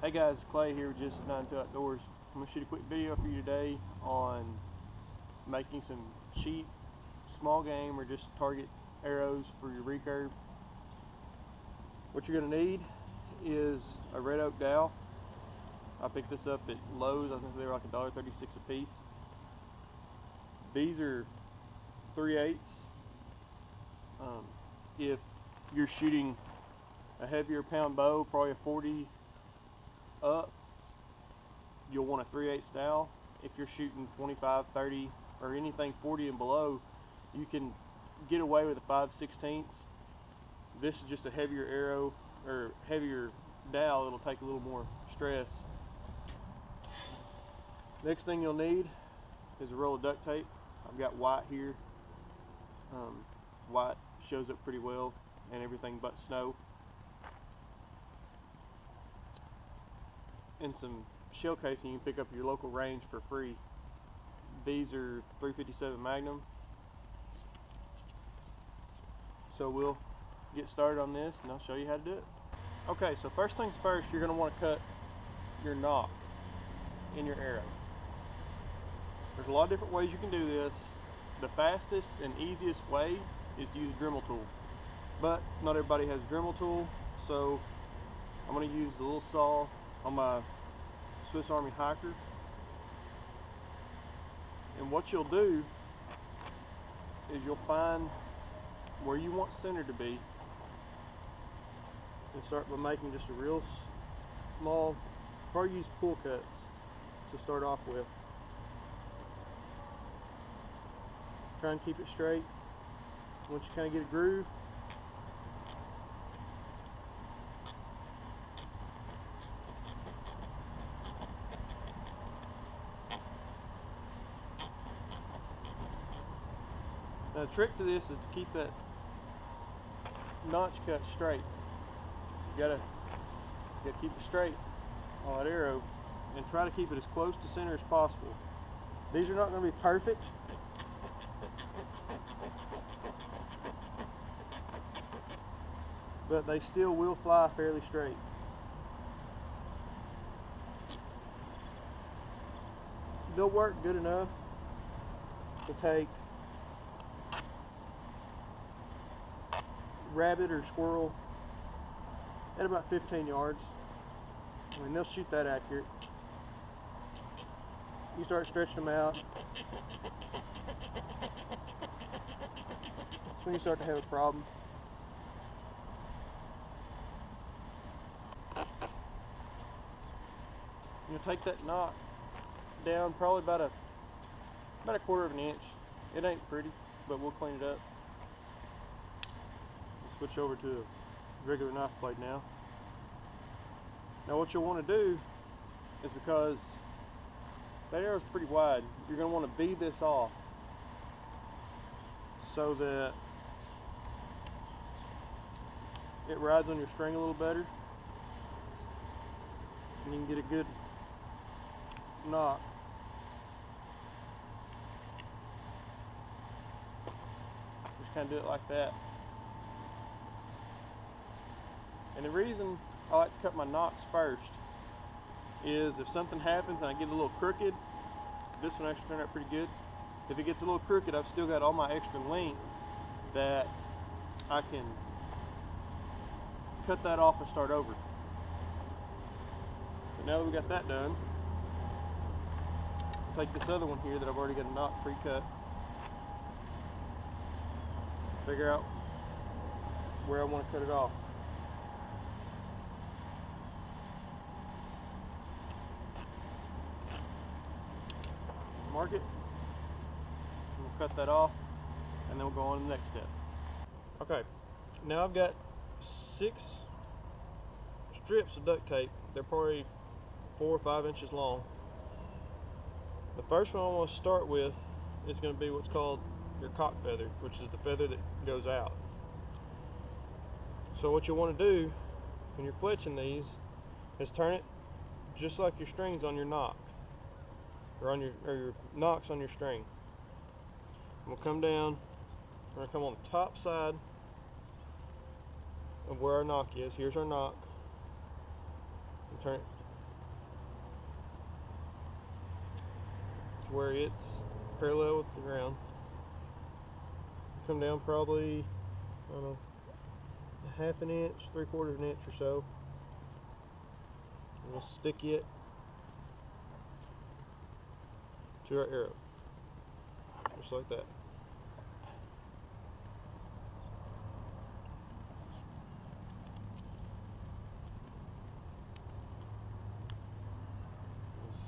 Hey guys, Clay here with Just 92 Outdoors. I'm going to shoot a quick video for you today on making some cheap small game or just target arrows for your recurve. What you're going to need is a red oak dowel. I picked this up at Lowe's. I think they were like $1.36 a piece. These are 3/8. If you're shooting a heavier pound bow, probably a 40 up, you'll want a 3/8 dowel. If you're shooting 25, 30, or anything 40 and below, you can get away with a 5/16. This is just a heavier arrow or heavier dowel. It'll take a little more stress. Next thing you'll need is a roll of duct tape. I've got white here. White shows up pretty well and everything but snow. And some shell casing you can pick up at your local range for free. These are 357 Magnum. So we'll get started on this and I'll show you how to do it. Okay, so first things first, you're going to want to cut your nock in your arrow. There's a lot of different ways you can do this. The fastest and easiest way is to use a Dremel tool, but not everybody has a Dremel tool, so I'm going to use the little saw on my Swiss Army hiker. And what you'll do is you'll find where you want center to be and start by making just a real small, probably use pull cuts to start off with. Try and keep it straight. Once you kind of get a groove, now the trick to this is to keep that notch cut straight. You gotta keep it straight on that arrow and try to keep it as close to center as possible. These are not going to be perfect, but they still will fly fairly straight. They'll work good enough to take rabbit or squirrel at about 15 yards. I mean, they'll shoot that accurate. You start stretching them out, that's when you start to have a problem. You'll take that knot down probably about a 1/4 of an inch. It ain't pretty, but we'll clean it up. We'll switch over to a regular knife blade now. Now what you'll want to do is, because that arrow's pretty wide, you're going to want to bead this off so that it rides on your string a little better and you can get a good knock. Just kind of do it like that. And the reason I like to cut my knocks first is if something happens and I get a little crooked, this one actually turned out pretty good. If it gets a little crooked, I've still got all my extra length that I can cut that off and start over. But now that we got that done, take this other one here that I've already got a knot pre-cut, figure out where I want to cut it off. Mark it, we'll cut that off, and then we'll go on to the next step. Okay, now I've got 6 strips of duct tape. They're probably 4 or 5 inches long. The first one I want to start with is going to be what's called your cock feather, which is the feather that goes out. So what you want to do when you're fletching these is turn it just like your strings on your knock, or on your nocks on your string. We'll come down, we're going to come on the top side of where our knock is. Here's our knock. And turn it where it's parallel with the ground. Come down probably, I don't know, a half an inch, 3/4 of an inch or so. And we'll stick it to our arrow, just like that.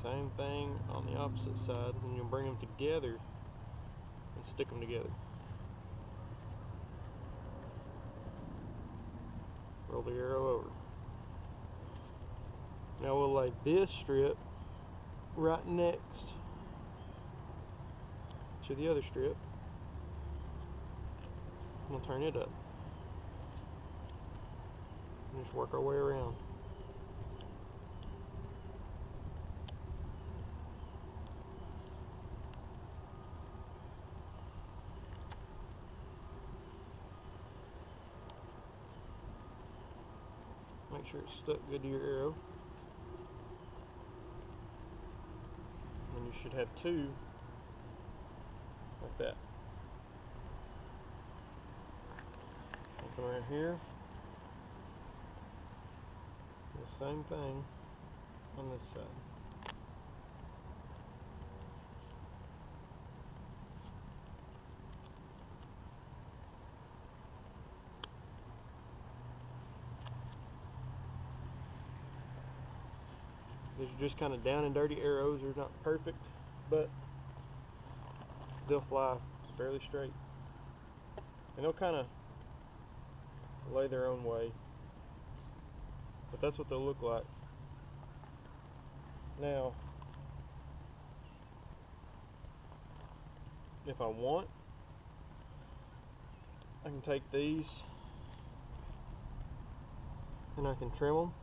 Same thing on the opposite side, and you'll bring them together and stick them together. Roll the arrow over. Now we'll lay this strip right next to the other strip. We'll turn it up and just work our way around. Make sure it's stuck good to your arrow. And you should have two like that. I'll come around here. The same thing on this side. These are just kind of down and dirty arrows. They're not perfect, but they'll fly fairly straight. And they'll kind of lay their own way. But that's what they'll look like. Now, if I want, I can take these and I can trim them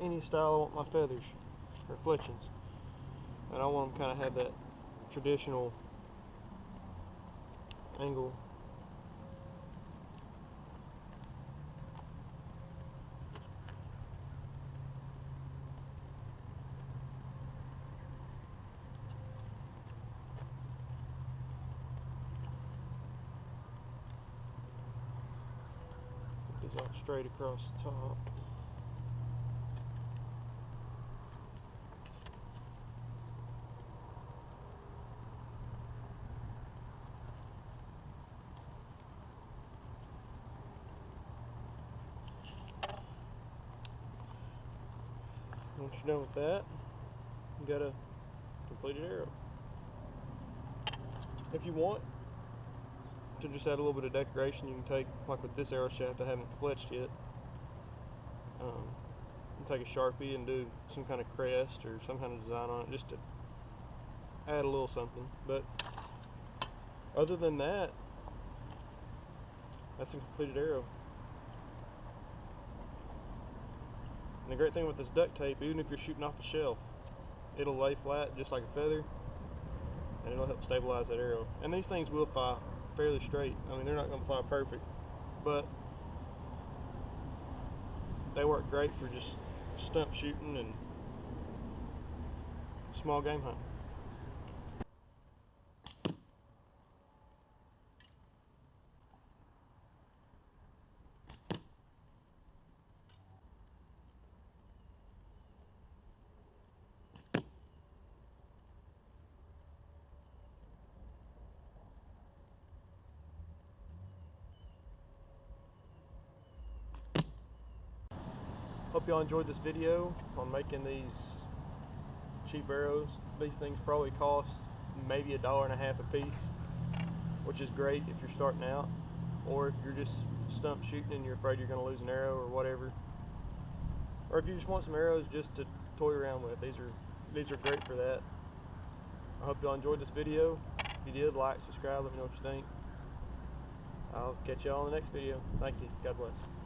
any style I want my feathers or fletchings. And I want them kind of have that traditional angle. Put these all straight across the top. Once you're done with that, you got a completed arrow. If you want to just add a little bit of decoration, you can take, like with this arrow shaft I haven't fletched yet, you can take a Sharpie and do some kind of crest or some kind of design on it just to add a little something. But other than that, that's a completed arrow. And the great thing with this duct tape, even if you're shooting off the shelf, it'll lay flat just like a feather, and it'll help stabilize that arrow. And these things will fly fairly straight. I mean, they're not going to fly perfect, but they work great for just stump shooting and small game hunting. Hope y'all enjoyed this video on making these cheap arrows. These things probably cost maybe $1.50 a piece, which is great if you're starting out, or if you're just stump shooting and you're afraid you're going to lose an arrow or whatever, or if you just want some arrows just to toy around with. These are great for that. I hope y'all enjoyed this video. If you did, like, subscribe, let me know what you think. I'll catch y'all in the next video. Thank you. God bless.